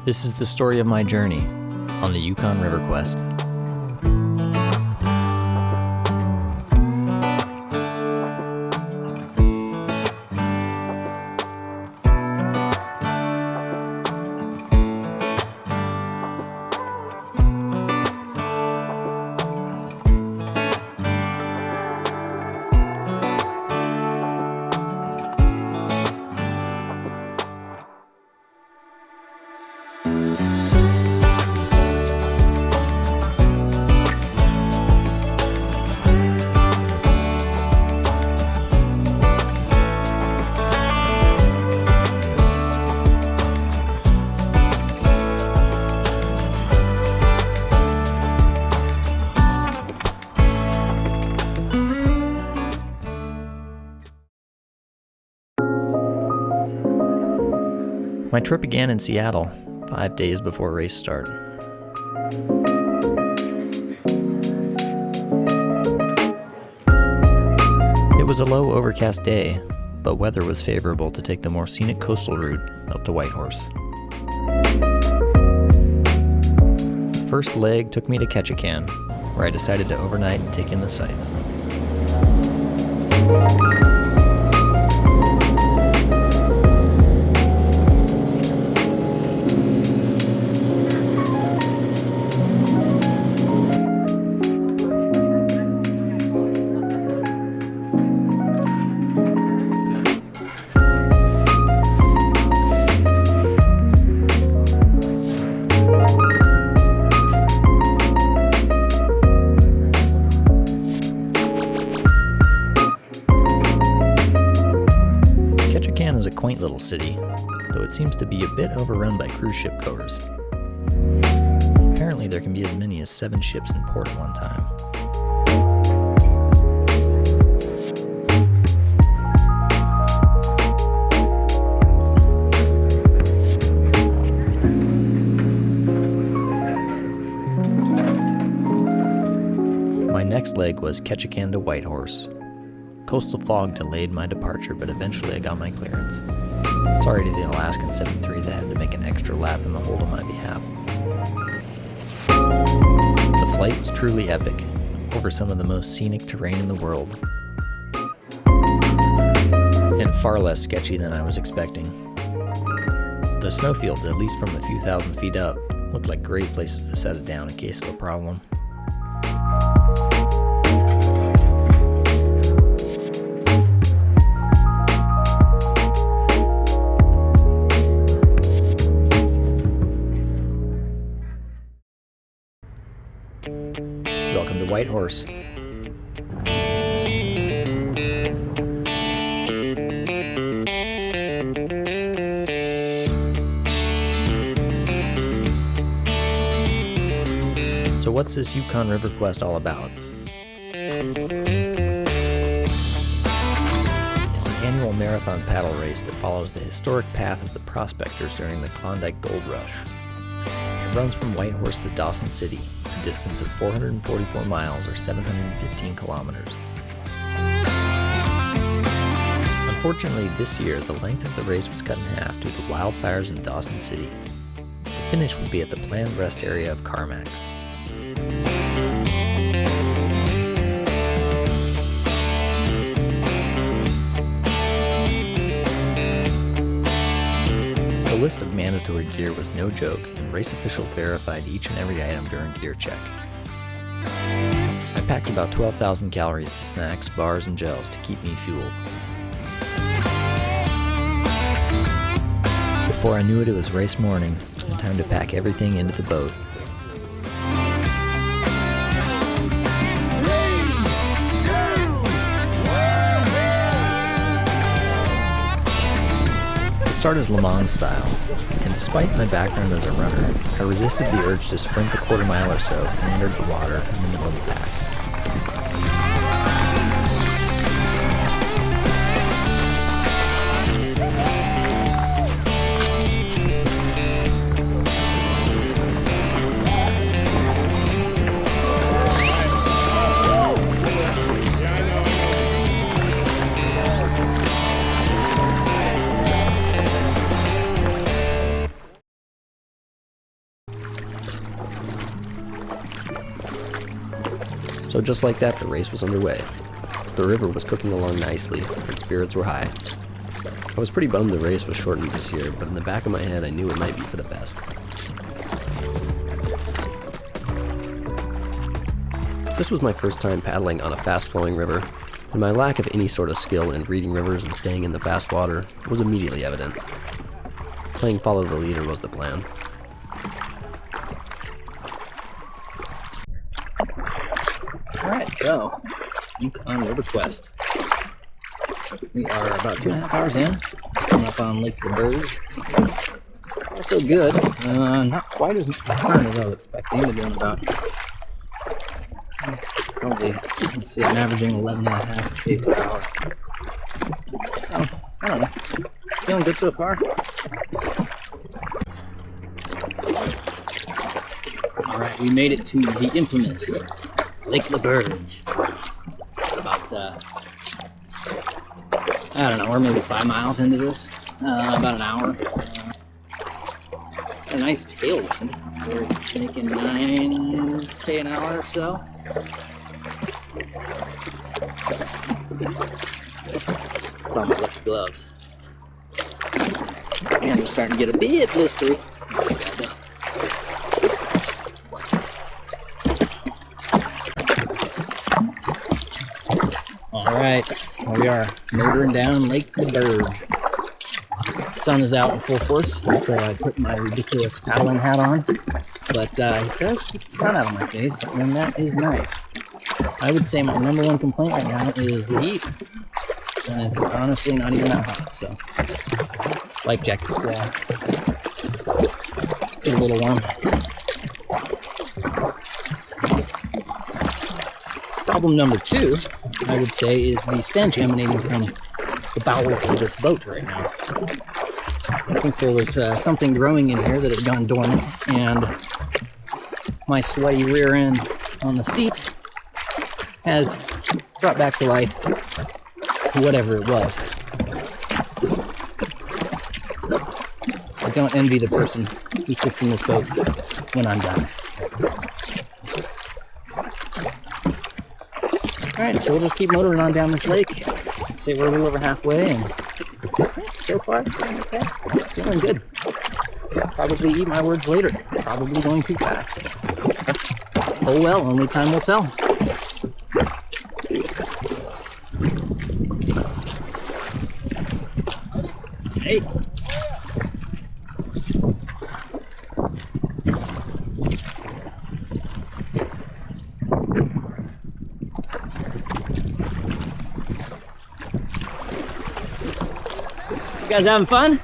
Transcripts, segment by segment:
This is the story of my journey on the Yukon River Quest. My trip began in Seattle, 5 days before race start. It was a low, overcast day, but weather was favorable to take the more scenic coastal route up to Whitehorse. The first leg took me to Kayaking, where I decided to overnight and take in the sights. Is a quaint little city, though it seems to be a bit overrun by cruise ship goers. Apparently there can be as many as 7 ships in port at one time. My next leg was Kayaking to Whitehorse. Coastal fog delayed my departure, but eventually I got my clearance. Sorry to the Alaskan 7-3 that had to make an extra lap in the hold on my behalf. The flight was truly epic, over some of the most scenic terrain in the world, and far less sketchy than I was expecting. The snowfields, at least from a few thousand feet up, looked like great places to set it down in case of a problem. Welcome to Whitehorse. So what's this Yukon River Quest all about? It's an annual marathon paddle race that follows the historic path of the prospectors during the Klondike Gold Rush. It runs from Whitehorse to Dawson City, a distance of 444 miles or 715 kilometers. Unfortunately, this year, the length of the race was cut in half due to wildfires in Dawson City. The finish would be at the planned rest area of Carmax. The list of mandatory gear was no joke, and race officials verified each and every item during gear check. I packed about 12,000 calories of snacks, bars, and gels to keep me fueled. Before I knew it, it was race morning, and time to pack everything into the boat. Start is Le Mans style, and despite my background as a runner, I resisted the urge to sprint the quarter mile or so and entered the water in the middle of the pack. So just like that, the race was underway. The river was cooking along nicely, and spirits were high. I was pretty bummed the race was shortened this year, but in the back of my head I knew it might be for the best. This was my first time paddling on a fast-flowing river, and my lack of any sort of skill in reading rivers and staying in the fast water was immediately evident. Playing follow the leader was the plan. Alright, so, Yukon River Quest. We are about 2.5 hours in, coming up on Lake Burge. Also good, not quite as much as I was expecting. We're doing about, probably, let's see, I'm averaging 11.5 feet per hour. Oh, I don't know, feeling good so far. Alright, we made it to the infamous Lake LaBurge. About, I don't know, we're maybe 5 miles into this. About an hour. A nice tailwind. We're making 9K an hour or so. Thought I left the gloves. And we're starting to get a bit blistery. Alright, here we are, motoring down Lake LaBurge. Sun is out in full force, so I put my ridiculous paddling hat on. But it does keep the sun out of my face, and that is nice. I would say my #1 complaint right now is the heat. And it's honestly not even that hot, so life jacket's get a little warm. Problem number 2, I would say, is the stench emanating from the bowels of this boat right now. I think there was something growing in here that had gone dormant, and my sweaty rear end on the seat has brought back to life whatever it was. I don't envy the person who sits in this boat when I'm done. Alright, so we'll just keep motoring on down this lake. I'd say we're a little over halfway, and so far, okay. Feeling good. Probably eat my words later. Probably going too fast. Oh well, only time will tell. Hey. You guys having fun?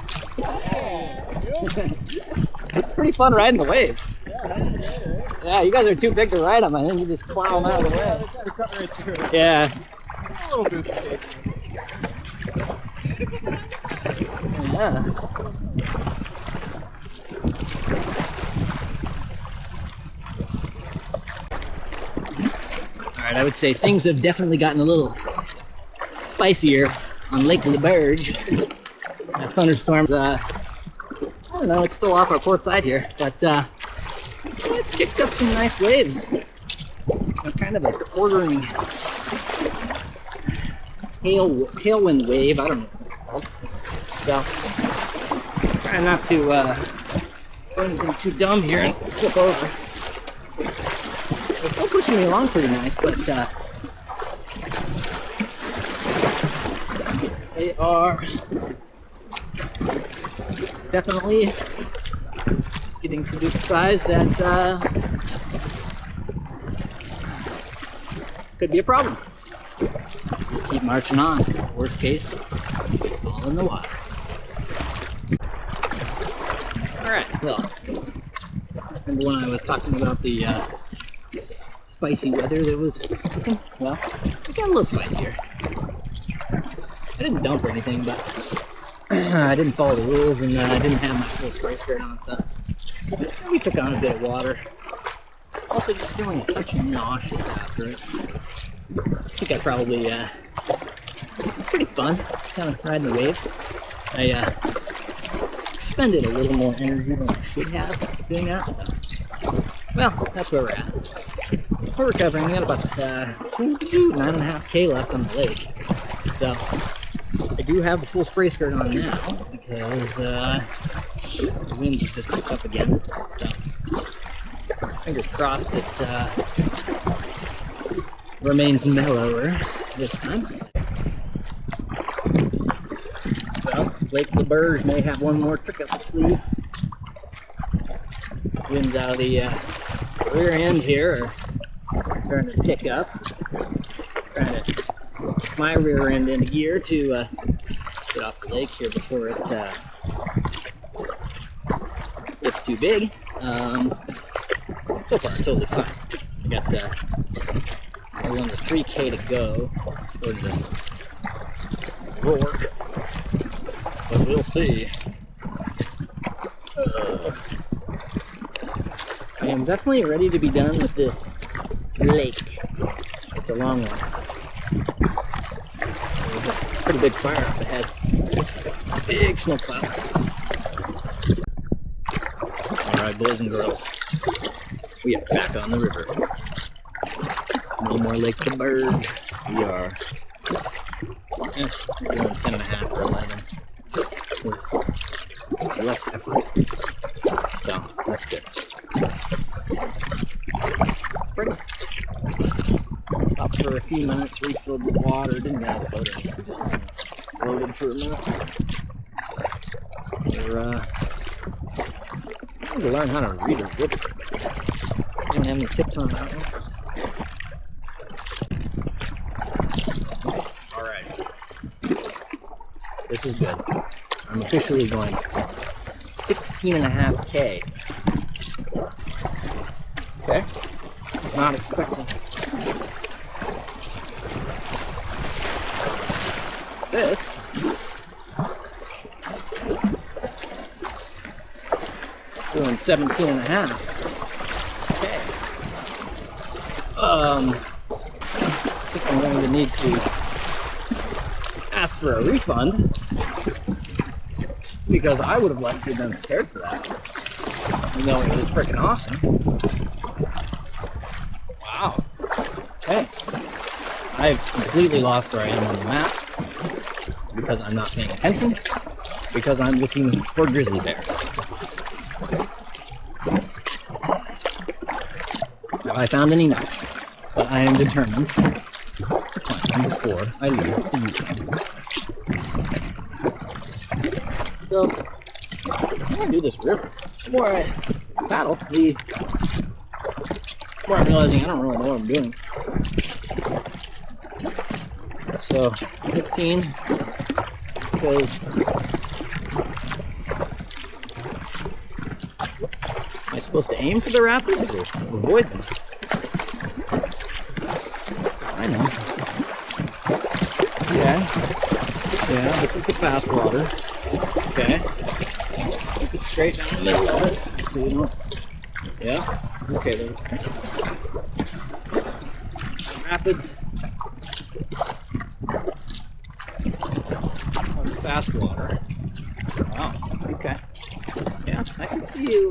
It's pretty fun riding the waves. Yeah, you guys are too big to ride them. I think you just plow them out of the way. Yeah. Yeah. Alright, I would say things have definitely gotten a little spicier on Lake LaBurge. That thunderstorm's, I don't know, it's still off our port side here, but it's kicked up some nice waves. Kind of a quartering tailwind wave, I don't know what it's called. So, trying not to go anything too dumb here and flip over. They're still pushing me along pretty nice, but they are definitely getting to the size that could be a problem. Keep marching on. Worst case, fall in the water. Alright, well, remember when I was talking about the spicy weather that was cooking? Well, it got a little spicier. I didn't dump or anything, but I didn't follow the rules, and I didn't have my full spray skirt on, so we took on a bit of water. Also, just feeling a touch nauseous after it. I think I probably, it's pretty fun, kind of riding the waves. I expended a little more energy than I should have doing that, so, well, that's where we're at. we're recovering. We got about 9.5K left on the lake. So I do have the full spray skirt on now because the winds have just picked up again. So fingers crossed it remains mellower this time. Well, Lake LeBurge may have one more trick up the sleeve. Winds out of the rear end here are starting to pick up. Trying to put my rear end into gear to get off the lake here before it gets too big. So far, totally fine. I got only under 3K to go for the Rourke, but we'll see. I am definitely ready to be done with this lake. It's a long one. There's a pretty big fire up ahead. Big smoke cloud. Alright, boys and girls. We are back on the river. No more Lake LeBurge. We are doing 10.5 or 11 with less effort. So that's good. It's pretty. Stopped for a few minutes, refilled with water. Didn't get out of the boat anymore. Just floated for a minute. We're trying to learn how to read a river. Didn't have any tips on that one. Alright. This is good. I'm officially going 16.5K. Okay. Was not expecting this. Doing 17.5. Okay. I think I'm going to need to ask for a refund because I would have left it unprepared for that. You know, it was freaking awesome. Wow. Okay. I've completely lost where I am on the map because I'm not paying attention, because I'm looking for grizzly bears. Have I found any? No. But I am determined to find them before I leave the Yukon. So, I'm going to do this river. The more I paddle, the more I'm realizing I don't really know what I'm doing. So, 15, because am I supposed to aim for the rapids or avoid them? I know. Yeah. Yeah, this is the fast water. Okay. Keep it straight down the middle of it so you don't. Yeah. Okay then. Rapids. Fast water. Wow. Okay. Yeah, I can see you.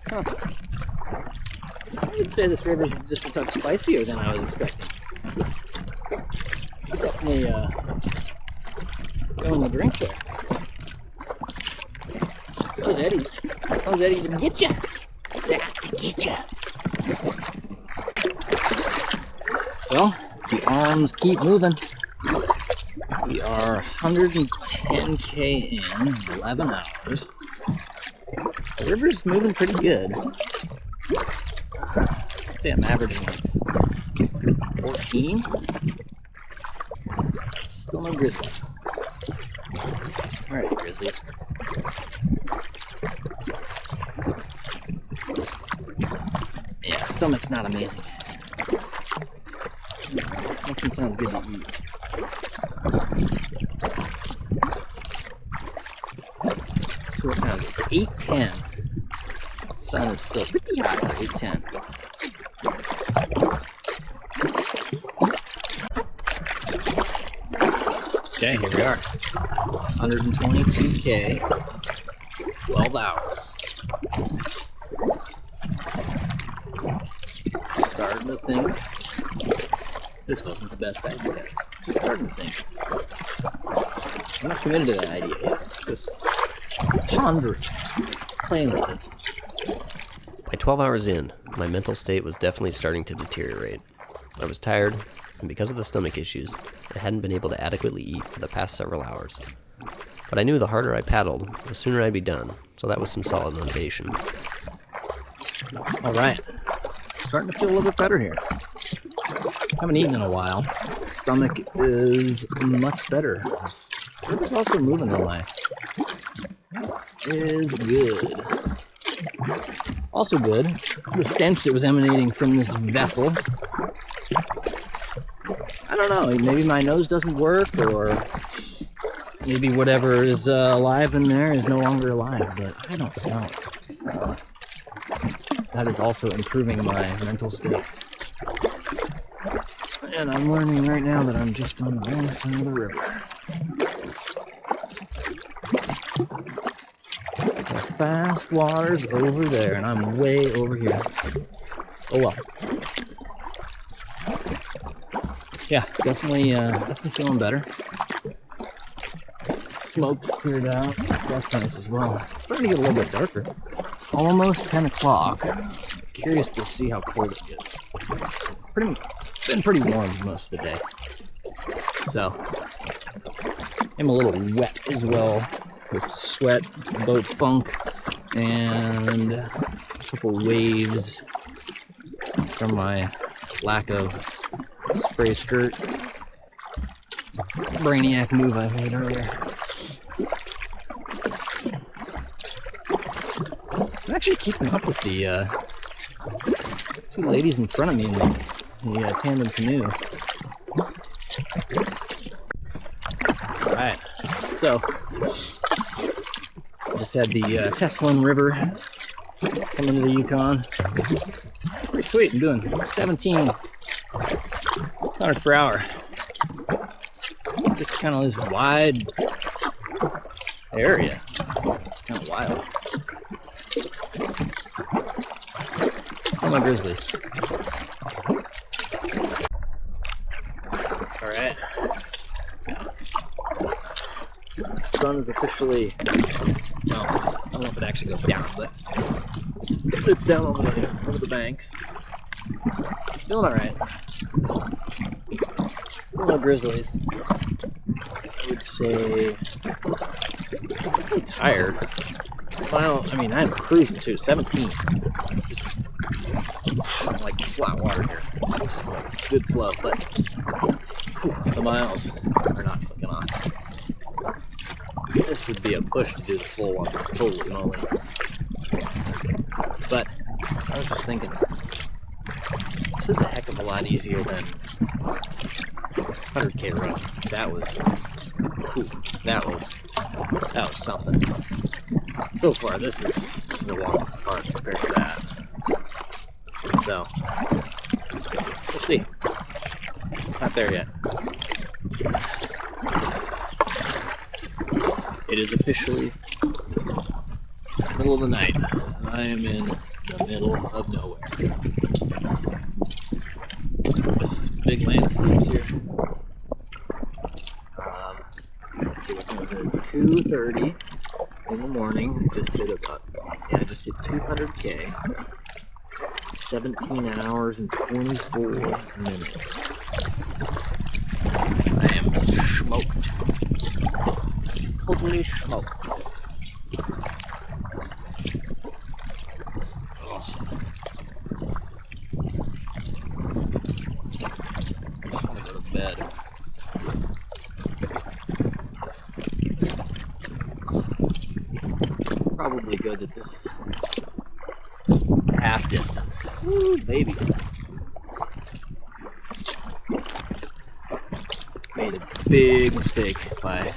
Huh. I would say this river's just a touch spicier than I was expecting. Definitely going the drink there. Those eddies will get you. They're out to get you. Well, the arms keep moving. We are 110K in 11 hours. The river's moving pretty good. I'd say I'm averaging 14. Still no grizzlies. Alright, grizzlies. Yeah, stomach's not amazing. Nothing sounds good to eat. So what time is it? It's 8:10. The sun is still pretty hot for 8:10. Okay, here we are. 122K, 12 hours. starting to think this wasn't the best idea. Just starting to think. I'm not committed to that idea yet. Just pondering, playing with it. By 12 hours in, my mental state was definitely starting to deteriorate. I was tired, and because of the stomach issues, I hadn't been able to adequately eat for the past several hours. But I knew the harder I paddled, the sooner I'd be done, so that was some solid motivation. All right, starting to feel a little bit better here. Haven't eaten in a while. Stomach is much better. River's also moving real nice. Is good. Also good, the stench that was emanating from this vessel. I don't know, maybe my nose doesn't work, or maybe whatever is alive in there is no longer alive, but I don't smell it. So that is also improving my mental state. And I'm learning right now that I'm just on the wrong side of the river. The fast water's over there, and I'm way over here. Oh well. Yeah, definitely feeling better. Smoke's cleared out. That's nice as well. It's starting to get a little bit darker. It's almost 10 o'clock. Curious to see how cold it gets. It's been pretty warm most of the day. So, I'm a little wet as well with sweat, boat funk, and a couple waves from my lack of spray skirt. Brainiac move I made earlier. I'm actually keeping up with the two ladies in front of me in the tandem canoe. Alright, so just had the Teslin River come into the Yukon. Pretty sweet. I'm doing 17 kilometers per hour. Just kind of this wide area. It's kind of wild. Oh, my grizzlies. Alright. Sun is officially, well, I don't know if it actually goes down, but it's down over the banks. Feeling alright. Still no grizzlies. I would say pretty tired. Well, I mean, I'm cruising too. 17. Just like flat water here. It's just like good flow, but the miles are not clicking off. This would be a push to do the full one. Holy moly. But I was just thinking, this is a heck of a lot easier than 100K run. That was something. So far, this is a walk apart compared to that. So we'll see. Not there yet. It is officially middle of the night. I am in the middle of nowhere. This is some big landscapes here. Let's see what time it is. 2:30 in the morning. Just hit 200K. 17 hours and 24 minutes. I am smoked. Totally smoked. Oh. I just want to go to bed. Probably good that this is half distance. Woo, baby. Made a big mistake by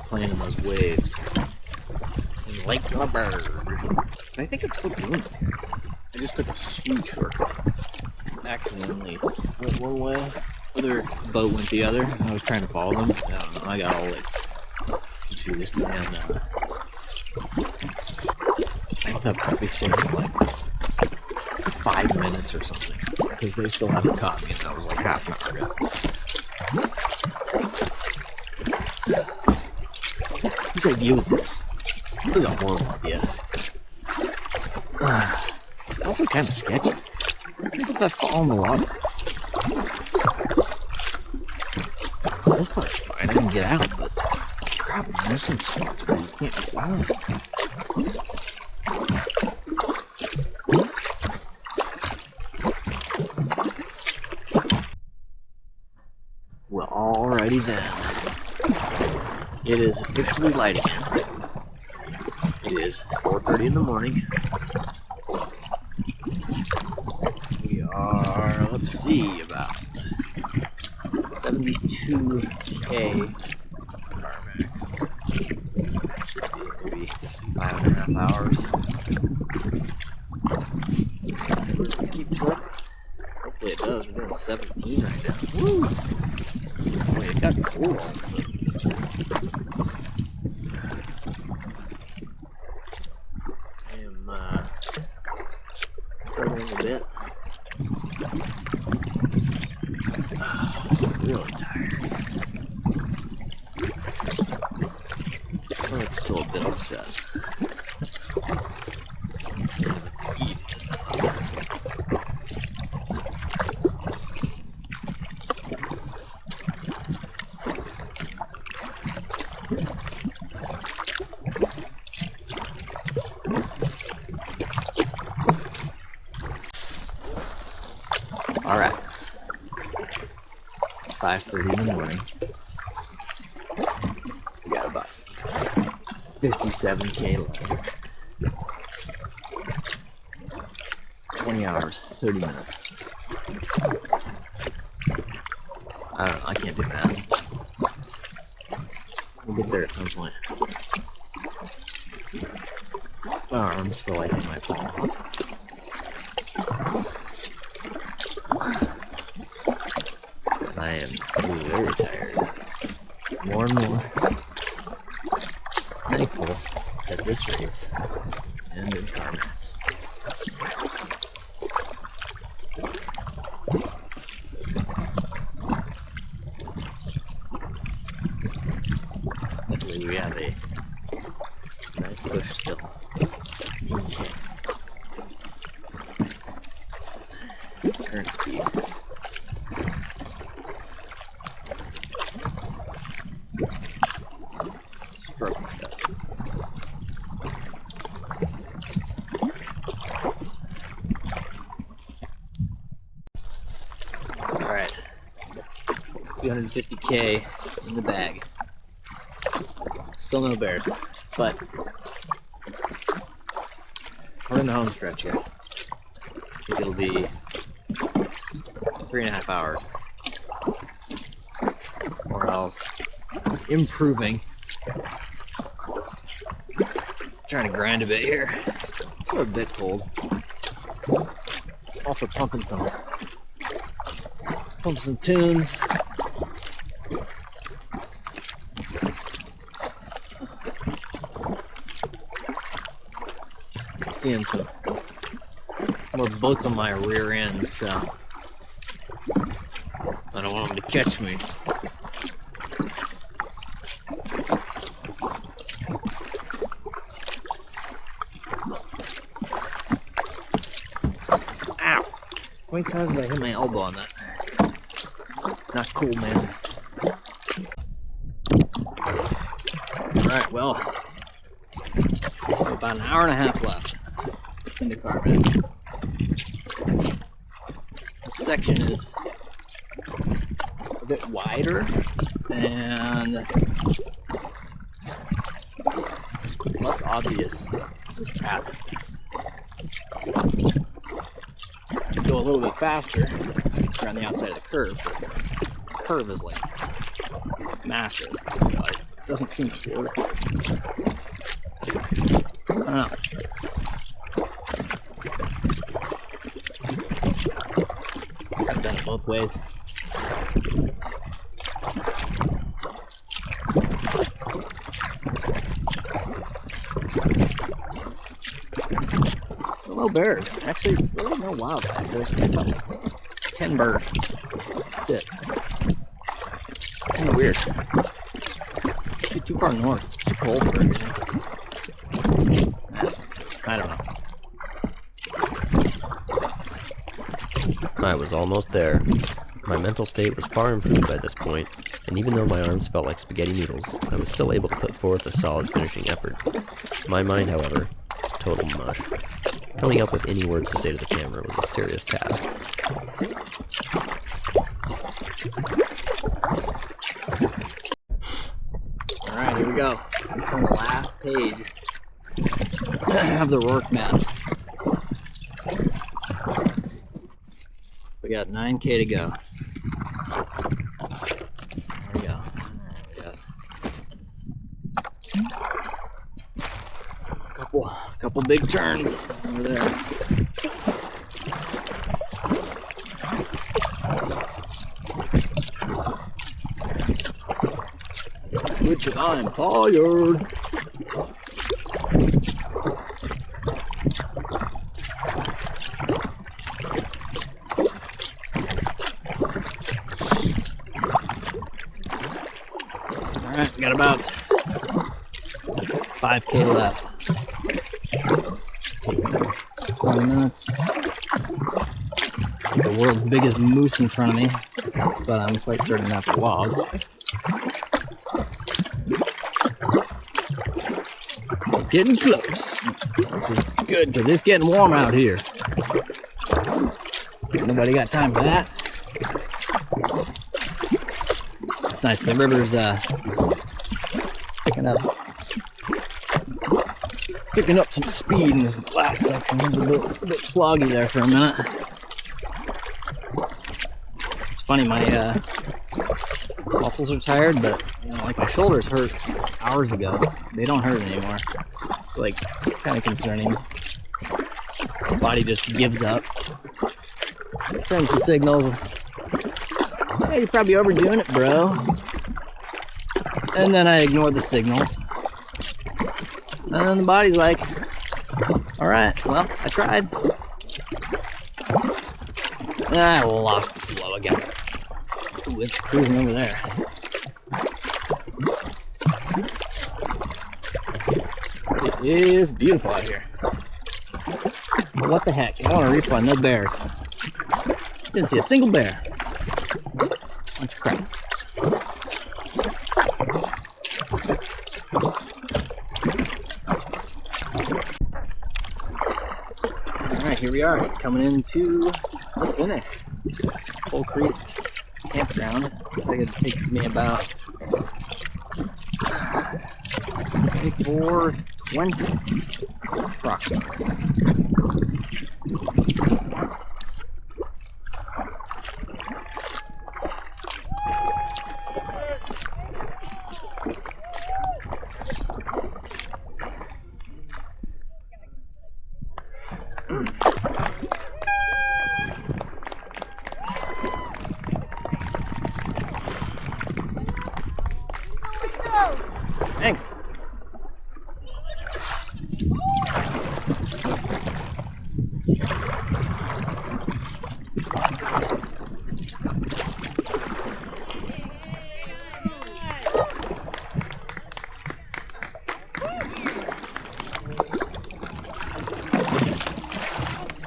playing in those waves. And like a bird. I think I'm still doing it. I just took a sweet shortcut. Accidentally went one way, other boat went the other. I was trying to follow them. I don't know, I got all like confused, and I ended up probably saving like 5 minutes or something, because they still haven't caught me, and that was like half an hour ago. Whose idea was this? This is a horrible idea. Also kind of sketchy. It's if I fall in the water. This part's fine, I can get out, but crap, man, there's some spots where you can't get out. Well, alrighty then. It is officially light again. It is 4:30 in the morning. We are, let's see, about 72K car max. Should be maybe 5.5 hours. If it keeps up. Hopefully it does. We're doing 17 right now. Woo! Wait, it got cool all of a sudden. I am struggling a bit. Really tired. Stomach's still a bit upset. Eat. All right. 5:30 in the morning. We got about 57K left. 20 hours, 30 minutes. I don't know, I can't do math. We'll get there at some point. My arms feel like they might fall off. I am very tired. More and more thankful at this race and in car maps. Luckily we have a nice push still. 16K. Current speed. Alright, 250K in the bag. Still no bears, but we're in the home stretch here. I think it'll be 3.5 hours, or else improving. Trying to grind a bit here. It's a bit cold. Also pumping some tunes. Seeing some more boats on my rear end, so I don't want them to catch me. Ow! How many times did I hit my elbow on that? Not cool, man. Alright, well, about an hour and a half left into Carmen. This section is a bit wider and less obvious. This path is best. Go a little bit faster around the outside of the curve, but the curve is like massive, so it doesn't seem to work. I don't know. I've done it both ways. A Still no bears. Actually, really no wildlife. There's something. 10 birds. That's it. Kind of weird. Too far north. It's too cold for everything. I don't know. I was almost there. My mental state was far improved by this point, and even though my arms felt like spaghetti noodles, I was still able to put forth a solid finishing effort. My mind, however, was total mush. Coming up with any words to say to the camera was a serious task. Alright, here we go. On the last page of the Rourke maps. We got 9K to go. There we go. Couple big turns over there. Which I'm tired. Alright, got about 5K left. 20 minutes. The world's biggest moose in front of me, but I'm quite certain that's a log. Getting close, which is good because it's getting warm out here. Nobody got time for that. It's nice. The river's picking up some speed in this last section. It was a bit sloggy there for a minute. It's funny, my muscles are tired, but like my shoulders hurt hours ago. They don't hurt anymore. It's like kind of concerning. The body just gives up. Sends the signals. Hey, you're probably overdoing it, bro. And then I ignore the signals. And then the body's like, alright, well, I tried. And I lost the flow again. Ooh, it's cruising over there. It is beautiful out here. But what the heck? I want a refund, no bears. Didn't see a single bear. Bunch of crap. Alright, here we are, coming into the finish. Coal Creek campground. Looks like it'd take me about 24:20 approximately. Thanks.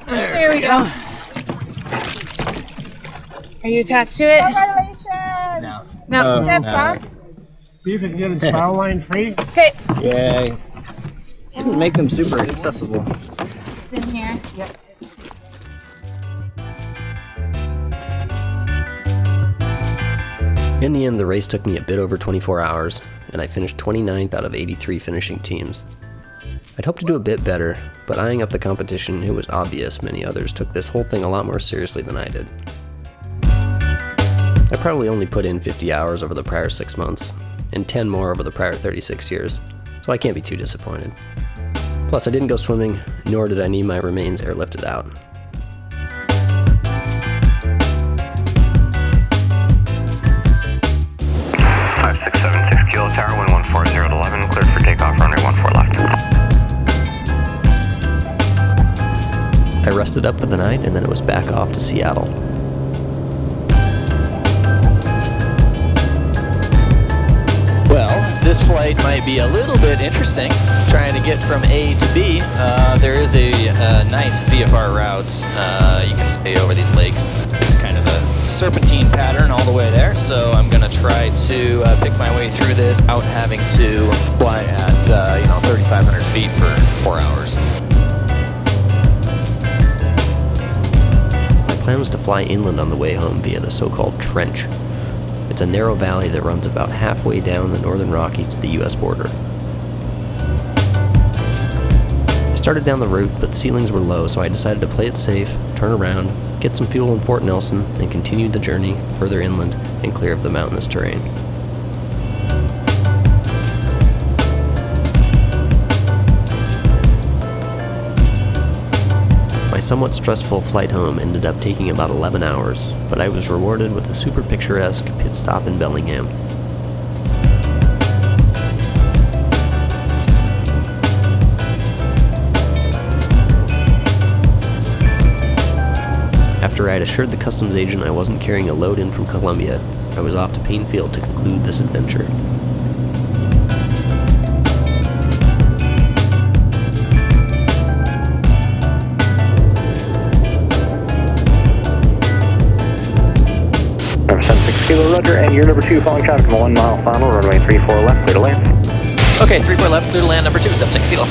There we go. Are you attached to it? Congratulations! No. No. Step See if you can get his power line free. Okay. Yay. Didn't make them super accessible. It's in here. Yep. In the end, the race took me a bit over 24 hours, and I finished 29th out of 83 finishing teams. I'd hoped to do a bit better, but eyeing up the competition, it was obvious many others took this whole thing a lot more seriously than I did. I probably only put in 50 hours over the prior 6 months, and 10 more over the prior 36 years, so I can't be too disappointed. Plus, I didn't go swimming, nor did I need my remains airlifted out. 5676 Kilo Tower, wind 140 at 11, cleared for takeoff, runway 14 left. I rested up for the night, and then it was back off to Seattle. Well, this flight might be a little bit interesting, trying to get from A to B. There is a nice VFR route. You can stay over these lakes. It's kind of a serpentine pattern all the way there, so I'm going to try to pick my way through this without having to fly at 3,500 feet for 4 hours. My plan was to fly inland on the way home via the so-called trench. It's a narrow valley that runs about halfway down the northern Rockies to the U.S. border. I started down the route, but ceilings were low, so I decided to play it safe, turn around, get some fuel in Fort Nelson, and continue the journey further inland and clear of the mountainous terrain. My somewhat stressful flight home ended up taking about 11 hours, but I was rewarded with a super picturesque pit stop in Bellingham. After I had assured the customs agent I wasn't carrying a load in from Colombia, I was off to Painfield to conclude this adventure. Kilo Roger, and you're number 2 following traffic on 1 mile final, runway 34 left, clear to land. Okay, 34 left, clear to land, number 2, 76 kilo.